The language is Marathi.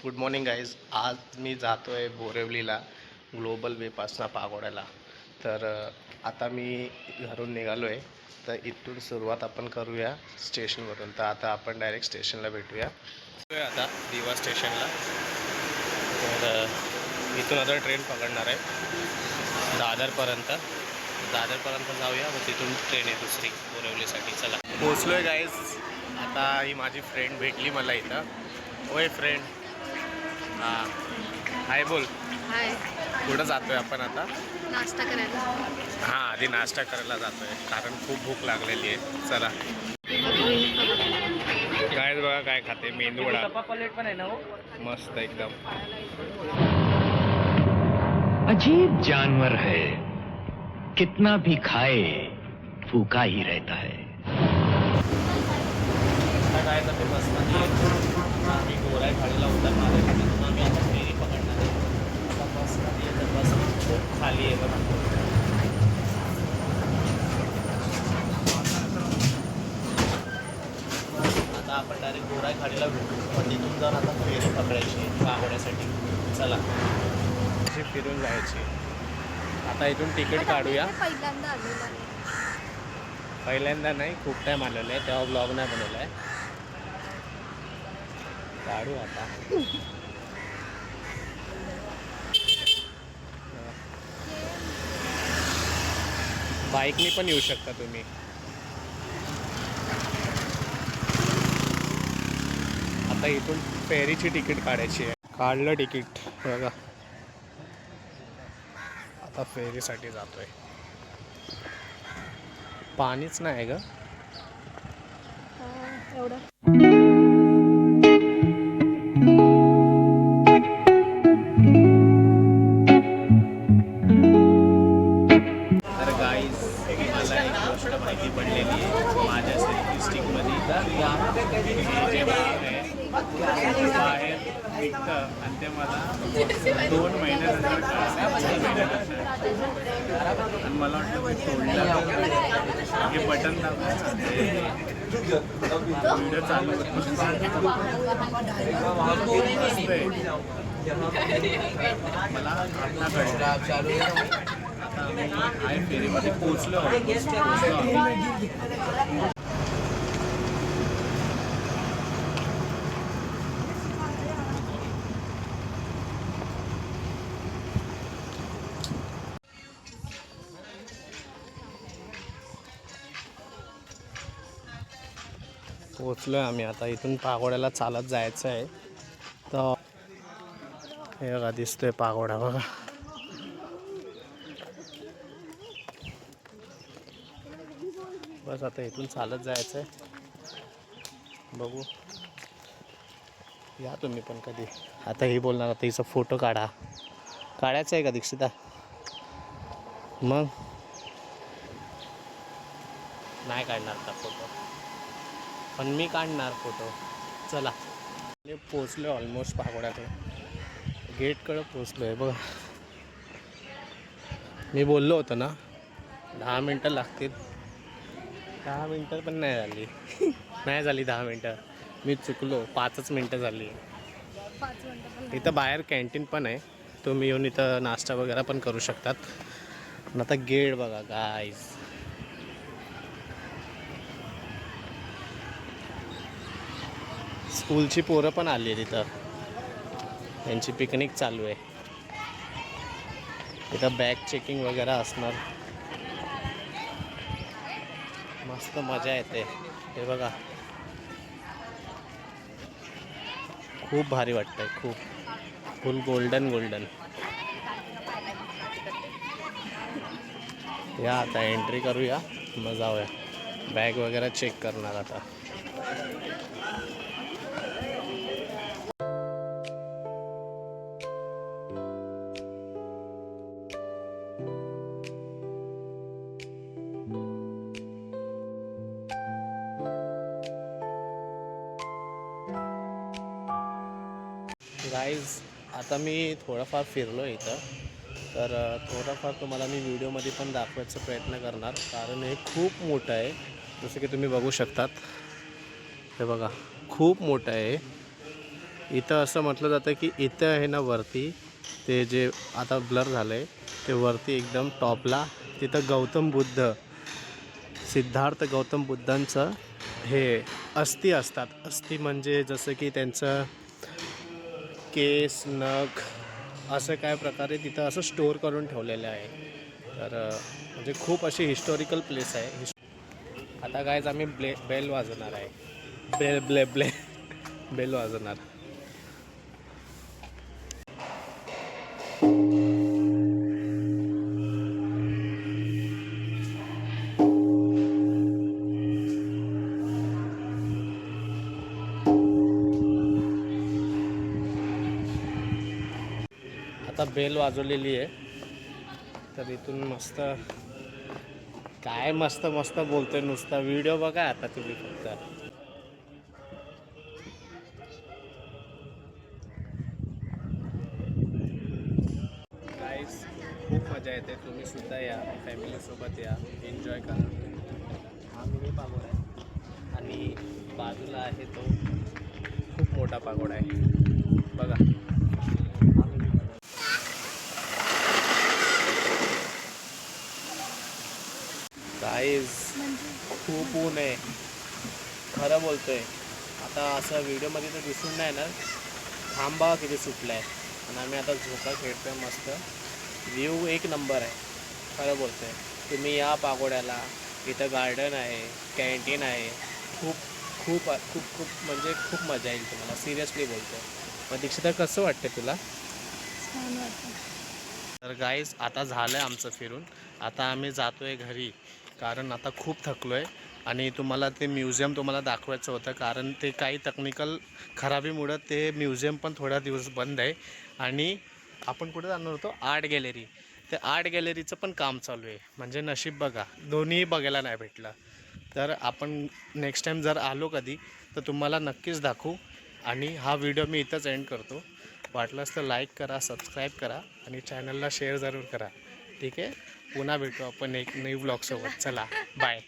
Good morning guys. आज मी जातो आहे बोरिवलीला ग्लोबल वेपासना पागोड्याला. तर आता मी घरून निघालो आहे. तर इथून सुरुवात आपण करूया स्टेशनवरून. तर आता आपण डायरेक्ट स्टेशनला भेटूया. आता दिवा स्टेशनला. तर इथून आता ट्रेन पकडणार आहे दादरपर्यंत. दादरपर्यंत जाऊया, मग तिथून ट्रेन आहे दुसरी बोरिवलीसाठी. चला, पोचलो आहे गाईज. आता ही माझी फ्रेंड भेटली मला इथं. ओय फ्रेंड. हां, हाय बोल. हाय. कुठं जातोय आपण आता? नाश्ता करायला. हां, आधी नाश्ता करायला जातोय कारण खूप भूक लागलेली आहे. चला काय बघा काय खाते. मेंदूवडा प्लेट पण आहे ना. मस्त एकदम. अजीब जानवर है, कितना भी खाए भूखा ही रहता है. काय ते बसमध्ये आम्ही गोराई खाडीला उतरणार आहे. तिथून आम्ही आता फेरी पकडणार आहे. आता बसमध्ये तर बस खूप खाली आहे बघा. आता आपण डायरेक्ट गोराई खाडीला भेटू. पण तिथून जाऊन आता फेरी पकडायची पागोड्यासाठी. चला अशी फिरून जायची. आता इथून तिकीट काढूया. पहिल्यांदा आलेला आहे. पहिल्यांदा नाही, खूप टाईम आलेलं आहे. तेव्हा ब्लॉग नाही बनवला आहे. काढू आता. बाईकनी पण येऊ शकता तुम्ही. आता इथून फेरीची तिकीट काढायची आहे. काढलं तिकीट बघा. आता फेरीसाठी जातोय. पाणीच नाही ग. एवढं तर गाईज, मला एक गोष्ट माहिती पडलेली आहे. माझ्या सेल्फी स्टिकमध्ये जे बाहेर आहे बाहेर निघतं आणि ते मला 2 महिन्यानंतर कळलं. आणि मला वाटतं मी तोडलं. हे बटन दाखवायचं व्हिडिओ चालू मला आता कळलं. आता आम्ही फेरीमध्ये पोचलो. पोचलो आहे आम्ही. आता इथून पागोड्याला चालत जायचं आहे. तर हे बघा दिसतोय पागोडा बघा. बस आता इथून चालत जायचं आहे. बघू या तुम्ही पण कधी. आता ही बोलणार आता हिचा फोटो काढायचा आहे का दीक्षिता? मग नाही काढणार का फोटो, पण मी काढणार फोटो. चला पोचलो ऑलमोस्ट पागोड्याकडे. गेटकडं पोचलो आहे बघा. मी बोललो होतो ना 10 मिनटं लागतील. 10 मिनटं पण नाही झाली. नाही झाली 10 मिनटं. मी चुकलो. 5च मिनटं झाली. 5 मिनिटं इथं बाहेर कॅन्टीन पण आहे. तुम्ही येऊन इथं नाश्ता वगैरे पण करू शकतात. आता गेट बघा गाईज. स्कूलची पोरं पण आली आहे तिथं. त्यांची पिकनिक चालू आहे. इथं बॅग चेकिंग वगैरे असणार. मस्त मजा येते. हे बघा खूप भारी वाटतंय. खूप फुल गोल्डन. या आता एंट्री करूया, मग जाऊया. बॅग वगैरे चेक करणार आता. गाईज, आता मी थोडंफार फिरलो इथं. तर थोडंफार तुम्हाला मी व्हिडिओमध्ये पण दाखवायचा प्रयत्न करणार. कारण हे खूप मोठं आहे. जसं की तुम्ही बघू शकतात. हे बघा खूप मोठं आहे. इथं असं म्हटलं जातं की इथं आहे ना वरती ते जे आता ब्लर झालं आहे ते वरती एकदम टॉपला तिथं गौतम बुद्ध सिद्धार्थ गौतम बुद्धांचं हे अस्थी असतात. अस्थी म्हणजे जसं की त्यांचं केस नख असं काय प्रकारे तिथं असं स्टोअर करून ठेवलेलं आहे. तर म्हणजे खूप अशी हिस्टॉरिकल प्लेस आहे. आता गायज आम्ही बेल वाजवणार आहे. बेल वाजवणार. आता बेल वाजवलेली आहे. तर इथून मस्त काय मस्त मस्त बोलतोय नुसता. व्हिडिओ बघा आता तुम्ही फक्त. गाईस खूप मजा येते. तुम्ही सुद्धा या, फॅमिलीसोबत या, एन्जॉय करा. हा मिनी पागोडा आहे आणि बाजूला आहे तो खूप मोठा पागोडा आहे बघा. गाईज खूप ऊन आहे, खरं बोलतोय. आता असं व्हिडिओमध्ये तर दिसून नाही ना. थांबा किती सुटला आहे आणि आम्ही आता झोका खेळतोय मस्त. व्ह्यू एक नंबर आहे, खरं बोलतोय. तुम्ही या पागोड्याला. इथं गार्डन आहे, कॅन्टीन आहे. खूप खूप खूप खूप म्हणजे खूप मजा येईल तुम्हाला, सिरियसली बोलतोय. मग दीक्षिता कसं वाटतं तुला? छान वाटतं. तर गाईज आता झालं आहे आमचं फिरून. आता आम्ही जातो आहे घरी, कारण आता खूप थकलो आहे. आणि तुम्हाला ते म्युझियम तुम्हाला दाखवायचं होतं, कारण ते काही टेक्निकल खराबीमुळं ते म्युझियम पण थोडा दिवस बंद आहे. आणि आपण कुठे जाणार होतो? Art gallery. ते आर्ट गॅलरीचं पण काम चालू आहे. म्हणजे नशीब बघा, दोन्ही बघायला नाही भेटलं. तर आपण नेक्स्ट टाईम जर आलो कधी तर तुम्हाला नक्कीच दाखवू. आणि हा व्हिडिओ मी इथंच एंड करतो. वाटलंच तर लाईक करा, सबस्क्राईब करा आणि चॅनलला शेअर जरूर करा. ठीक आहे. पुन्हा भेटू आपण एक नवी व्लॉगसोबत. चला बाय.